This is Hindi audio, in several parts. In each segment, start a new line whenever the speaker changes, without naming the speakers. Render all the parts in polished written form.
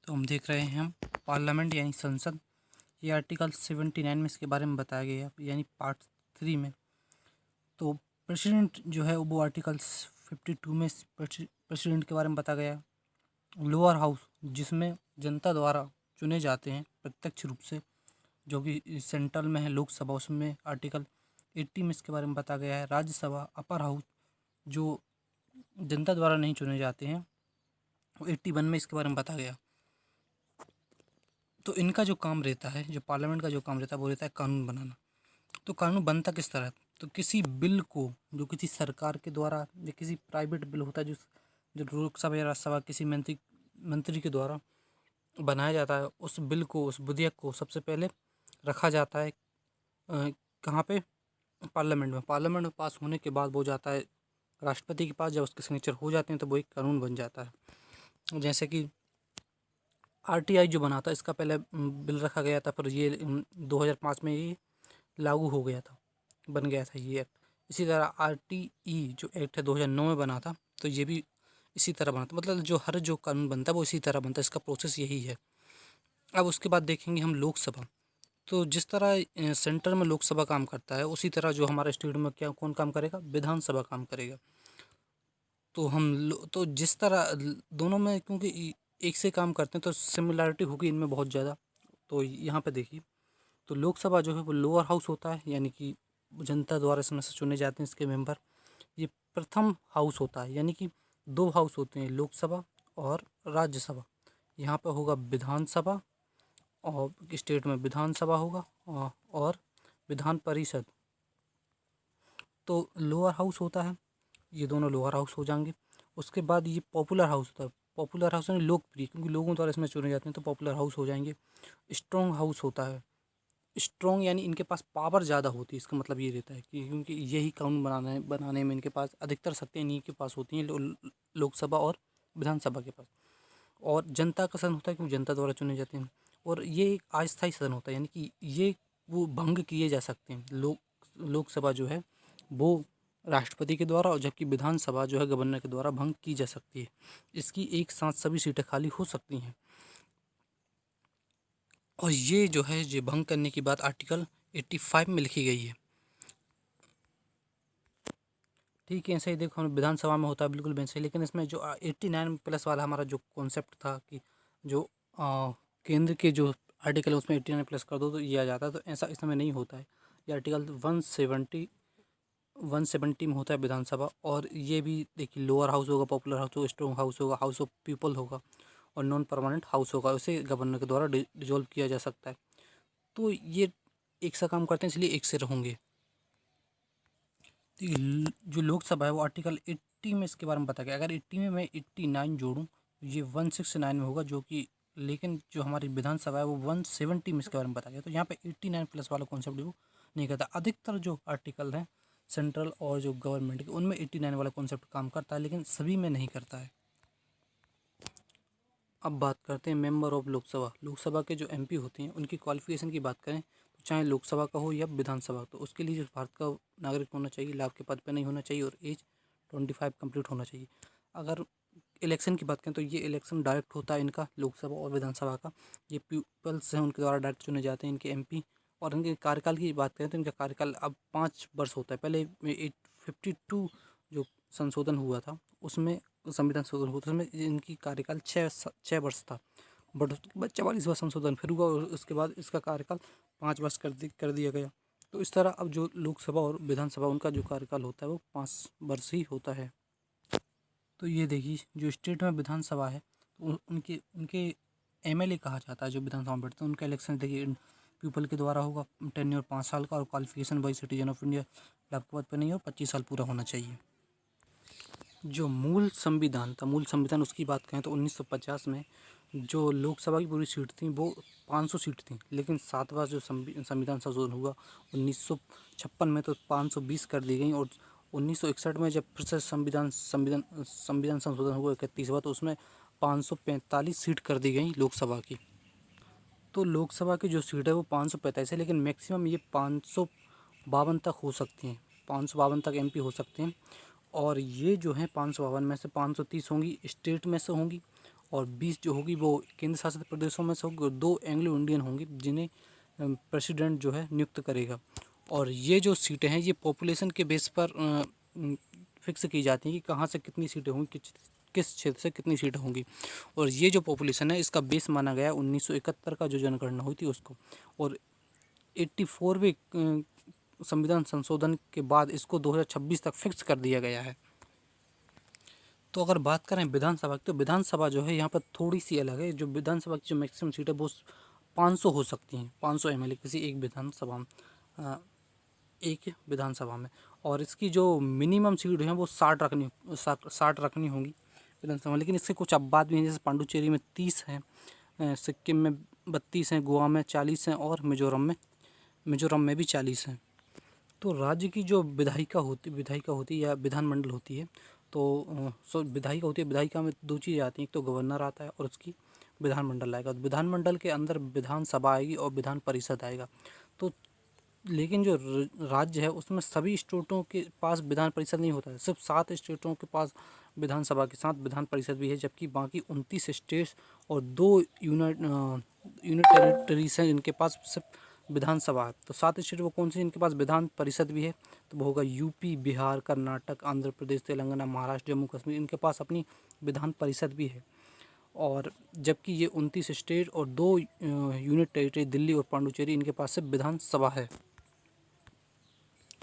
तो हम देख रहे हैं हम पार्लियामेंट यानी संसद। ये आर्टिकल 79 में इसके बारे में बताया गया है यानी पार्ट 3 में। तो प्रेसिडेंट जो है वो आर्टिकल 52 में प्रेसिडेंट के बारे में बताया गया है। लोअर हाउस जिसमें जनता द्वारा चुने जाते हैं प्रत्यक्ष रूप से, जो कि सेंट्रल में है लोकसभा, उसमें आर्टिकल 80 में इसके बारे में बताया गया है। राज्यसभा अपर हाउस जो जनता द्वारा नहीं चुने जाते हैं वो 81 में इसके बारे में बताया गया। तो इनका जो काम रहता है, जो पार्लियामेंट का जो काम रहता है वो रहता है कानून बनाना। तो कानून बनता किस तरह है? तो किसी बिल को जो किसी सरकार के द्वारा या किसी प्राइवेट बिल होता है जो जो लोकसभा या राज्यसभा किसी मंत्री के द्वारा बनाया जाता है, उस बिल को, उस विधेयक को सबसे पहले रखा जाता है कहाँ पे? पार्लियामेंट में। पार्लियामेंट में पास होने के बाद वो जाता है राष्ट्रपति के पास। जब उसके सिग्नेचर हो जाते हैं तो वो एक कानून बन जाता है। जैसे कि आरटीआई जो बना था, इसका पहले बिल रखा गया था, पर ये 2005 में ये लागू हो गया था, बन गया था ये एक्ट। इसी तरह आरटीई जो एक्ट है 2009 में बना था, तो ये भी इसी तरह बना था। मतलब जो हर जो कानून बनता है वो इसी तरह बनता है, इसका प्रोसेस यही है। अब उसके बाद देखेंगे हम लोकसभा। तो जिस तरह सेंटर में लोकसभा काम करता है, उसी तरह जो हमारे स्टेट में क्या कौन काम करेगा? विधानसभा काम करेगा। तो तो जिस तरह दोनों में, क्योंकि एक से काम करते हैं तो सिमिलैरिटी होगी इनमें बहुत ज़्यादा। तो यहाँ पे देखिए, तो लोकसभा जो है वो लोअर हाउस होता है, यानी कि जनता द्वारा इसमें से चुने जाते हैं इसके मेंबर। ये प्रथम हाउस होता है, यानी कि दो हाउस होते हैं, लोकसभा और राज्यसभा। यहाँ पे होगा विधानसभा, और स्टेट में विधानसभा होगा और विधान परिषद। तो लोअर हाउस होता है, ये दोनों लोअर हाउस हो जाएंगे। उसके बाद ये पॉपुलर हाउस होता है। पॉपुलर हाउस यानी लोकप्रिय, क्योंकि लोगों द्वारा इसमें चुने जाते हैं, तो पॉपुलर हाउस हो जाएंगे। स्ट्रॉन्ग हाउस होता है। स्ट्रॉन्ग यानी इनके पास पावर ज़्यादा होती है, इसका मतलब ये रहता है कि क्योंकि यही कानून बनाने में इनके पास अधिकतर सत्ताएं इन्हीं के पास होती हैं, लोकसभा और विधानसभा के पास। और जनता का सदन होता है, क्योंकि जनता द्वारा चुने जाते हैं। और ये एक अस्थायी सदन होता है, यानी कि ये वो भंग किए जा सकते हैं। लोकसभा जो है वो राष्ट्रपति के द्वारा, और जबकि विधानसभा जो है गवर्नर के द्वारा भंग की जा सकती है। इसकी एक साथ सभी सीटें खाली हो सकती हैं। और ये जो है, ये भंग करने की बात आर्टिकल 85 में लिखी गई है। ठीक है, ऐसे ही देखो हम विधानसभा में होता है, बिल्कुल वैसे ही। लेकिन इसमें जो 89 प्लस वाला हमारा जो कॉन्सेप्ट था कि जो केंद्र के जो आर्टिकल है उसमें 89 प्लस कर दो तो ये आ जाता है, तो ऐसा इसमें नहीं होता है। ये आर्टिकल 170 में होता है विधानसभा। और ये भी देखिए, लोअर हाउस होगा, पॉपुलर हाउस होगा, स्ट्रॉन्ग हाउस होगा, हाउस ऑफ पीपल होगा, और नॉन परमानेंट हाउस होगा। उसे गवर्नर के द्वारा डिजोल्व किया जा सकता है। तो ये एक सा काम करते हैं, इसलिए एक से रहेंगे। तो जो लोकसभा है वो आर्टिकल 80 में इसके बारे में बताया गया। अगर 80 में मैं 89 जोड़ूँ तो ये 169 में होगा, जो कि लेकिन जो हमारी विधानसभा है वो 170 में इसके बारे में बताया गया। तो यहाँ पे 89 प्लस वाला कॉन्सेप्ट वो नहीं करता। अधिकतर जो आर्टिकल हैं सेंट्रल और जो गवर्नमेंट के, उनमें 89 वाला कॉन्सेप्ट काम करता है, लेकिन सभी में नहीं करता है। अब बात करते हैं मेंबर ऑफ लोकसभा। लोकसभा के जो एमपी होते हैं उनकी क्वालिफिकेशन की बात करें तो चाहे लोकसभा का हो या विधानसभा, तो उसके लिए जो भारत का नागरिक होना चाहिए, लाभ के पद पर नहीं होना चाहिए, और एज 25 कंप्लीट होना चाहिए। अगर इलेक्शन की बात करें तो ये इलेक्शन डायरेक्ट होता है इनका, लोकसभा और विधानसभा का। ये पीपल्स हैं, उनके द्वारा डायरेक्ट चुने जाते हैं इनके एमपी। और इनके कार्यकाल की बात करें तो इनका कार्यकाल अब 5 वर्ष होता है। पहले 52 जो संशोधन हुआ था उसमें, संविधान संशोधन हुआ था, उसमें इनकी कार्यकाल 6 वर्ष था। बट उसके बाद 44वां संशोधन फिर हुआ, और उसके बाद इसका कार्यकाल 5 वर्ष कर दिया गया। तो इस तरह अब जो लोकसभा और विधानसभा उनका जो कार्यकाल होता है वो 5 वर्ष ही होता है। तो ये देखिए, जो स्टेट में विधानसभा है तो उनके उनके एमएलए कहा जाता है, जो विधानसभा में बैठते हैं उनका इलेक्शन देखिए पीपल के द्वारा होगा। टेन्योर 5 साल का, और qualification wise citizen of India, लाभ के पद पर नहीं हो, 25 साल पूरा होना चाहिए। जो मूल संविधान था, मूल संविधान उसकी बात करें तो 1950 में जो लोकसभा की पूरी सीट थी वो 500 सीट थी। लेकिन 7वां जो संविधान संशोधन हुआ 1956 में, तो 520 कर दी गई। और 1961 में जब फिर से संविधान संशोधन हुआ 31वां, तो उसमें 545 सीट कर दी गई लोकसभा की। तो लोकसभा की जो सीट है वो 545 है, लेकिन मैक्सिमम ये 552 तक हो सकती हैं, 552 तक एमपी हो सकते हैं। और ये जो है 552 में से 530 होंगी स्टेट में से होंगी, और 20 जो होगी वो केंद्र शासित प्रदेशों में से होगी और 2 एंग्लो इंडियन होंगी जिन्हें प्रेसिडेंट जो है नियुक्त करेगा। और ये जो सीटें हैं ये पॉपुलेशन के बेस पर फिक्स की जाती हैं कि कहाँ से कितनी सीटें होंगी, किस क्षेत्र से कितनी सीटें होंगी। और ये जो पॉपुलेशन है इसका बेस माना गया 1971 का जो जनगणना हुई थी उसको। और 84वें संविधान संशोधन के बाद इसको 2026 तक फिक्स कर दिया गया है। तो अगर बात करें विधानसभा की, तो विधानसभा जो है यहाँ पर थोड़ी सी अलग है। जो विधानसभा की जो मैक्सिमम सीट है वो 500 हो सकती हैं, 500 एमएलए किसी एक विधानसभा में। और इसकी जो मिनिमम सीट है वो 60 रखनी होंगी विधानसभा में। लेकिन इससे कुछ अपवाद भी हैं, जैसे पांडुचेरी में 30 हैं, सिक्किम में 32 हैं, गोवा में 40 हैं और मिजोरम में भी 40 हैं। तो राज्य की जो विधायिका होती है या विधानमंडल होती है, तो विधायिका होती है। विधायिका में 2 चीज़ें आती हैं, एक तो गवर्नर आता है और उसकी विधानमंडल आएगा। विधानमंडल के अंदर विधानसभा आएगी और विधान परिषद आएगा। तो लेकिन जो राज्य है उसमें सभी स्टेटों के पास विधान परिषद नहीं होता है, सिर्फ 7 स्टेटों के पास विधानसभा के साथ विधान परिषद भी है, जबकि बाकी 29 स्टेट्स और 2 यूनिट टेरिटरीज हैं जिनके पास सिर्फ विधानसभा है। तो 7 स्टेट वो कौन सी जिनके पास विधान परिषद भी है, तो वो होगा यूपी, बिहार, कर्नाटक, आंध्र प्रदेश, तेलंगाना, महाराष्ट्र, जम्मू कश्मीर, इनके पास अपनी विधान परिषद भी है। और जबकि ये 29 स्टेट और 2 यूनिट टेरिटरी दिल्ली और पांडुचेरी, इनके पास सिर्फ विधानसभा है।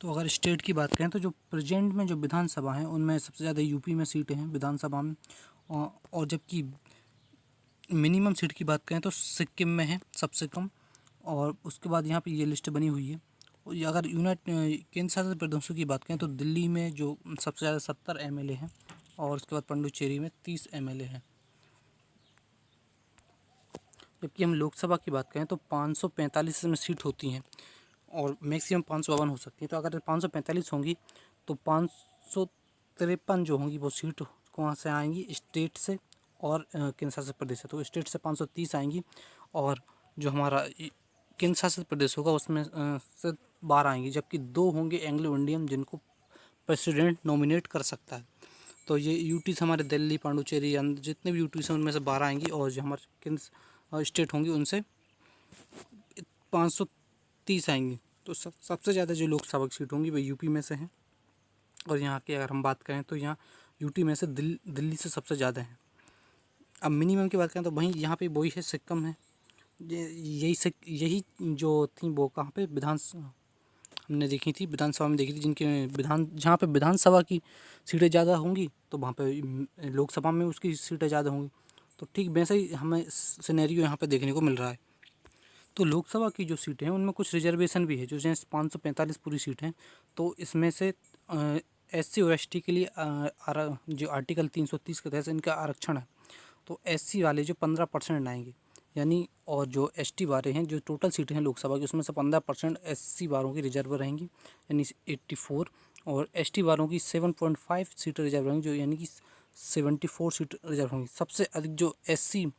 तो अगर स्टेट की बात करें तो जो प्रेजेंट में जो विधानसभा है उनमें सबसे ज़्यादा यूपी में सीटें हैं विधानसभा में। और जबकि मिनिमम सीट की बात करें तो सिक्किम में है सबसे कम। और उसके बाद यहाँ पे ये लिस्ट बनी हुई है। और ये अगर केंद्र शासित प्रदेशों की बात करें तो दिल्ली में जो सबसे ज़्यादा 70 एमएलए हैं और उसके बाद पांडुचेरी में 30 एमएलए हैं। जबकि हम लोकसभा की बात करें तो 545 में सीट होती हैं और मैक्सिमम 552 हो सकती है। तो अगर 545 होंगी तो 553 जो होंगी वो सीट कहाँ से आएंगी, स्टेट से और केंद्र शासित प्रदेश से। तो स्टेट से 530 आएंगी और जो हमारा केंद्र शासित प्रदेश होगा उसमें से 12 आएंगी, जबकि 2 होंगे एंग्लो इंडियन जिनको प्रेसिडेंट नॉमिनेट कर सकता है। तो ये यूटी से हमारे दिल्ली, पांडुचेरी, जितने भी यूटी हैं उनमें से 12 आएंगी और जो हमारे केंद्र स्टेट होंगी उनसे 530 आएंगी। तो सबसे ज़्यादा जो लोकसभा की सीट होंगी वो यूपी में से हैं। और यहाँ की अगर हम बात करें तो यहाँ यूटी में से दिल्ली से सबसे ज़्यादा हैं। अब मिनिमम की बात करें तो वहीं यहाँ पे वही है, सिक्किम है। यही जो थी वो कहाँ पे हमने देखी थी विधानसभा में देखी थी, जिनके जहाँ पे विधानसभा की सीटें ज़्यादा होंगी तो वहाँ पे लोकसभा में उसकी सीटें ज़्यादा होंगी। तो ठीक वैसे ही हमें सिनेरियो यहाँ पे देखने को मिल रहा है। तो लोकसभा की जो सीटें हैं उनमें कुछ रिजर्वेशन भी है, जो जैसे 545 पूरी सीट हैं। तो इसमें से SC और ST के लिए जो आर्टिकल 330 के तहत इनका आरक्षण है। तो SC वाले जो 15% आएंगे यानी, और जो ST वाले हैं जो टोटल सीटें हैं लोकसभा की उसमें से 15% SC वालों की रिजर्व रहेंगी यानी 84, और ST वालों की 7.5 सीटें रिजर्व रहेंगी जो यानी कि 74 सीट रिजर्व होंगी। सबसे अधिक जो SC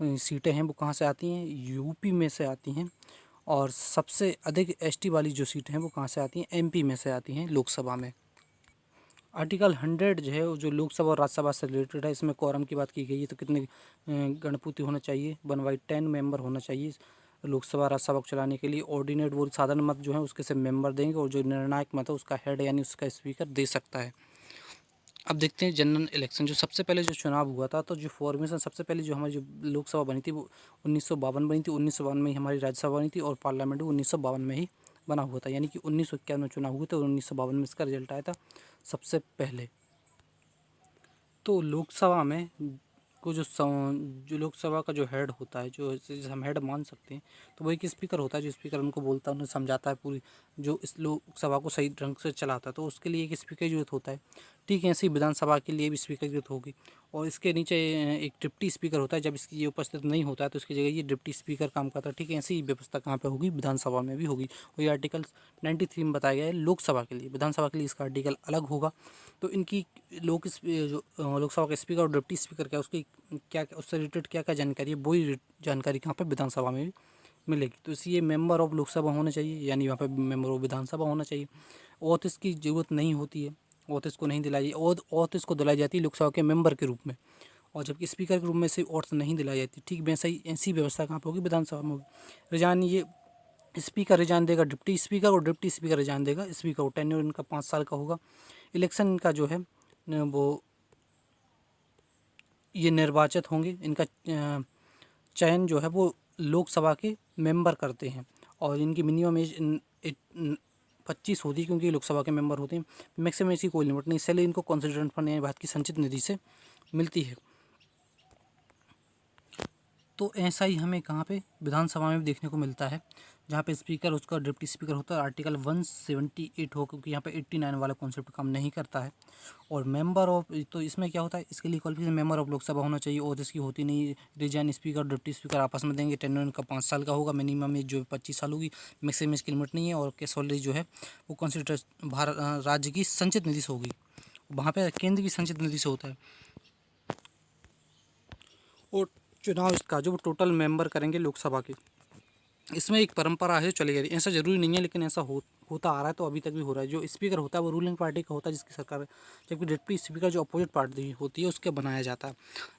सीटें हैं वो कहाँ से आती हैं, यूपी में से आती हैं। और सबसे अधिक ST वाली जो सीटें हैं वो कहाँ से आती हैं, MP में से आती हैं लोकसभा में। आर्टिकल 100 जो है वो जो लोकसभा और राज्यसभा से रिलेटेड है, इसमें कोरम की बात की गई है। तो कितने गणपूती होना चाहिए, 1/10 मेंबर होना चाहिए लोकसभा राज्यसभा को चलाने के लिए। ऑर्डिनेट वो साधारण मत जो है उसके से मेंबर देंगे और जो निर्णायक मत है उसका हेड यानी उसका स्पीकर दे सकता है। अब देखते हैं जनरल इलेक्शन। जो सबसे पहले जो चुनाव हुआ था, तो जो फॉर्मेशन सबसे पहले जो हमारी जो लोकसभा बनी थी वो 1952 बनी थी। 1952 में ही हमारी राज्यसभा बनी थी और पार्लियामेंट भी 1952 में ही बना हुआ था, यानी कि 1951 में चुनाव हुए थे और 1952 में इसका रिजल्ट आया था सबसे पहले। तो लोकसभा में को जो लोकसभा का जो हेड होता है, जो जिसे हम हेड मान सकते हैं, तो वही एक स्पीकर होता है। जो स्पीकर उनको बोलता है, उन्हें समझाता है, पूरी जो इस लोकसभा को सही ढंग से चलाता है। तो उसके लिए एक स्पीकर की जरूरत होता है। ठीक है, ऐसी विधानसभा के लिए भी स्पीकर की जरूरत होगी। और इसके नीचे एक डिप्टी स्पीकर होता है। जब इसकी ये उपस्थित नहीं होता है तो इसकी जगह ये डिप्टी स्पीकर काम करता है। ठीक है, ऐसी व्यवस्था कहाँ पे होगी, विधानसभा में भी होगी। और ये आर्टिकल 93 में बताया गया है लोकसभा के लिए। विधानसभा के लिए इसका आर्टिकल अलग होगा। तो इनकी जो लोकसभा का स्पीकर और डिप्टी स्पीकर क्या उसकी क्या उससे रिलेटेड क्या क्या जानकारी है, वही जानकारी कहाँ पर विधानसभा में भी मिलेगी। तो इसलिए मेंबर ऑफ लोकसभा होना चाहिए, यानी वहाँ पर मेंबर ऑफ विधानसभा होना चाहिए। ओथ इसकी ज़रूरत नहीं होती है, ओथ इसको नहीं दिलाई, ओथ इसको दिलाई जाती है लोकसभा के मेंबर के रूप में। और जबकि स्पीकर के रूप में से औरत नहीं दिलाई जाती। ठीक वैसा ही ऐसी व्यवस्था कहाँ पर होगी, विधानसभा में होगी। रिजाइन ये स्पीकर रिजाइन देगा डिप्टी स्पीकर, और डिप्टी स्पीकर रिजाइन देगा स्पीकर को। टेन्योर इनका 5 साल का होगा। इलेक्शन इनका जो है वो ये निर्वाचित होंगे। इनका चयन जो है वो लोकसभा के मेंबर करते हैं, और इनकी मिनिमम एज 25 होती है, क्योंकि ये लोकसभा के मेंबर होते हैं। मैक्सिमम एज की कोई लिमिट नहीं। सैलरी इनको कॉन्स्टिट्यूएंट फंड यानी भारत की संचित निधि से मिलती है। तो ऐसा ही हमें कहाँ पे विधानसभा में भी देखने को मिलता है, जहाँ पे स्पीकर उसका डिप्टी स्पीकर होता है। आर्टिकल 178 हो, क्योंकि यहाँ पे 89 वाला कॉन्सेप्ट काम नहीं करता है। और मेंबर ऑफ, तो इसमें क्या होता है, इसके लिए क्वालिफिकेशन मेंबर ऑफ लोकसभा होना चाहिए, और इसकी होती नहीं। रिजाइन स्पीकर डिप्टी स्पीकर आपस में देंगे। टेन्योर इनका 5 साल का होगा। मिनिमम एज जो 25 साल होगी। मैक्सिमम एज की लिमिट नहीं है। और क्या सैलरी जो है वो कॉन्स्टिट्यूट भारत राज्य की संचित निधि से होगी। वहाँ पे केंद्र की संचित निधि से होता है। और चुनाव इसका जो टोटल मेंबर करेंगे लोकसभा के, इसमें एक परंपरा है चली जा रही है। ऐसा जरूरी नहीं है, लेकिन ऐसा होता आ रहा है, तो अभी तक भी हो रहा है। जो स्पीकर होता है वो रूलिंग पार्टी का होता है, जिसकी सरकार है। जबकि डिप्टी स्पीकर जो अपोजिट पार्टी होती है उसके बनाया जाता है।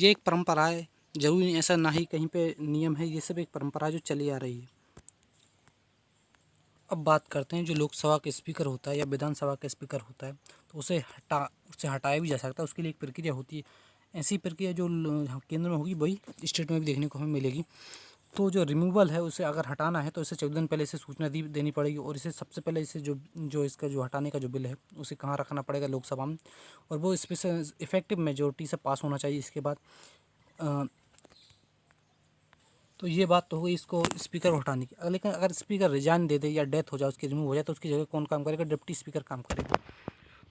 ये एक परंपरा है, जरूरी नहीं, ऐसा ना ही कहीं पे नियम है। ये सब एक परंपरा है जो चली आ रही है। अब बात करते हैं जो लोकसभा का स्पीकर होता है या विधानसभा का स्पीकर होता है, तो उसे हटाया भी जा सकता है। उसके लिए एक प्रक्रिया होती है। ऐसी प्रक्रिया जो केंद्र में होगी वही स्टेट में भी देखने को हमें मिलेगी। तो जो रिमूवल है, उसे अगर हटाना है तो इसे 14 दिन पहले इसे सूचना देनी पड़ेगी। और इसे सबसे पहले इसे जो इसका जो हटाने का जो बिल है उसे कहाँ रखना पड़ेगा, लोकसभा में। और वो इस पर इफेक्टिव मेजोरिटी से पास होना चाहिए। इसके बाद तो ये बात तो हुई इसको स्पीकर को हटाने की। लेकिन अगर स्पीकर रिजाइन दे दे या डेथ हो जाए, उसकी रिमूव हो जाए, तो उसकी जगह कौन काम करेगा, डिप्टी स्पीकर काम करेगा।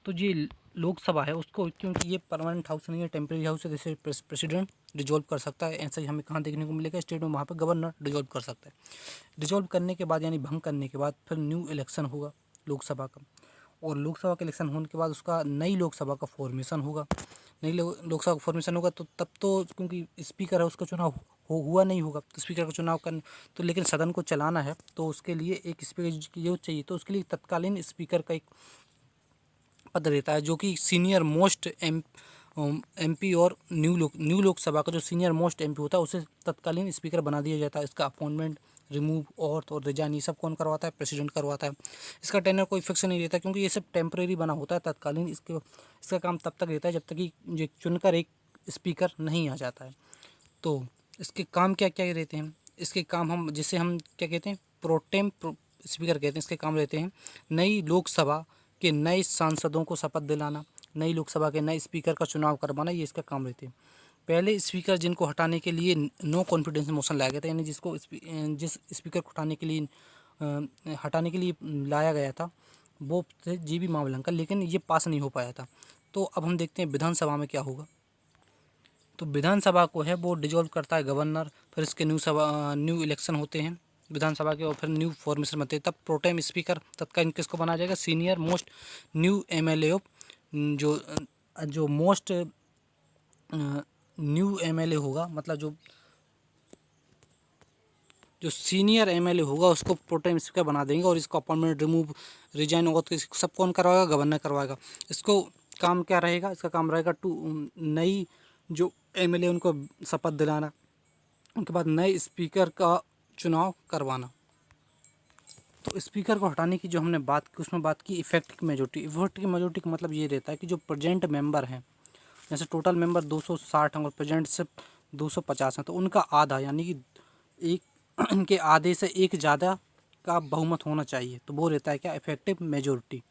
तो ये लोकसभा है उसको, क्योंकि ये परमानेंट हाउस नहीं है, टेम्प्रेरी हाउस है, जैसे प्रेसिडेंट डिजोल्व कर सकता है। ऐसा ही हमें कहाँ देखने को मिलेगा, स्टेट में। वहाँ पर गवर्नर डिजोल्व कर सकता है। डिजोल्व करने के बाद यानी भंग करने के बाद फिर न्यू इलेक्शन होगा लोकसभा का। और लोकसभा का इलेक्शन होने के बाद उसका नई लोकसभा का फॉर्मेशन होगा। नई लोकसभा का फॉर्मेशन होगा तो तब तो, क्योंकि स्पीकर है उसका चुनाव हुआ नहीं होगा, तो स्पीकर का चुनाव करने तो, लेकिन सदन को चलाना है तो उसके लिए एक स्पीकर की जरूरत चाहिए। तो उसके लिए तत्कालीन स्पीकर का एक पद रहता है, जो कि सीनियर मोस्ट एमपी और न्यू लोकसभा का जो सीनियर मोस्ट एमपी होता है उसे तत्कालीन स्पीकर बना दिया जाता है। इसका अपॉइंटमेंट, रिमूव और रिजाइन ये सब कौन करवाता है, प्रेसिडेंट करवाता है। इसका टेन्योर कोई फिक्स नहीं रहता, क्योंकि ये सब टेम्परेरी बना होता है तत्कालीन। इसका काम तब तक रहता है जब तक कि ये चुनकर एक स्पीकर नहीं आ जाता है। तो इसके काम क्या क्या रहते हैं, इसके काम हम जिसे हम क्या कहते हैं, प्रोटेम स्पीकर कहते हैं। इसके काम रहते हैं नई लोकसभा के नए सांसदों को शपथ दिलाना, नई लोकसभा के नए स्पीकर का चुनाव करवाना, ये इसका काम रहते हैं। पहले स्पीकर जिनको हटाने के लिए नो कॉन्फिडेंस मोशन लाया गया था, यानी जिस स्पीकर को हटाने के लिए लाया गया था वो थे जीबी मावलंकर, लेकिन ये पास नहीं हो पाया था। तो अब हम देखते हैं विधानसभा में क्या होगा। तो विधानसभा को है वो डिजोल्व करता है गवर्नर। फिर इसके न्यू इलेक्शन होते हैं विधानसभा के, और फिर न्यू फॉर्मेशन बनते हैं। तब प्रोटेम स्पीकर तत्कालीन किसको बनाया जाएगा, senior most new MLA of, जो मोस्ट न्यू एमएलए होगा, मतलब जो सीनियर एमएलए होगा उसको प्रोटेम स्पीकर बना देंगे। और इसको अपॉइंटमेंट, रिमूव, रिजाइन और सब कौन करवाएगा, गवर्नर करवाएगा। इसको काम क्या रहेगा, इसका काम रहेगा नई जो एमएलए उनको शपथ दिलाना, उनके बाद नए स्पीकर का चुनाव करवाना। तो स्पीकर को हटाने की जो हमने बात की उसमें बात की इफेक्टिव मेजोरिटी। इफेक्टिव मेजोरिटी का मतलब ये रहता है कि जो प्रेजेंट मेंबर हैं, जैसे टोटल मेंबर 260 हैं और प्रेजेंट सिर्फ 250 हैं, तो उनका आधा यानी कि एक इनके आधे से एक ज़्यादा का बहुमत होना चाहिए। तो वो रहता है क्या, इफेक्टिव मेजोरिटी।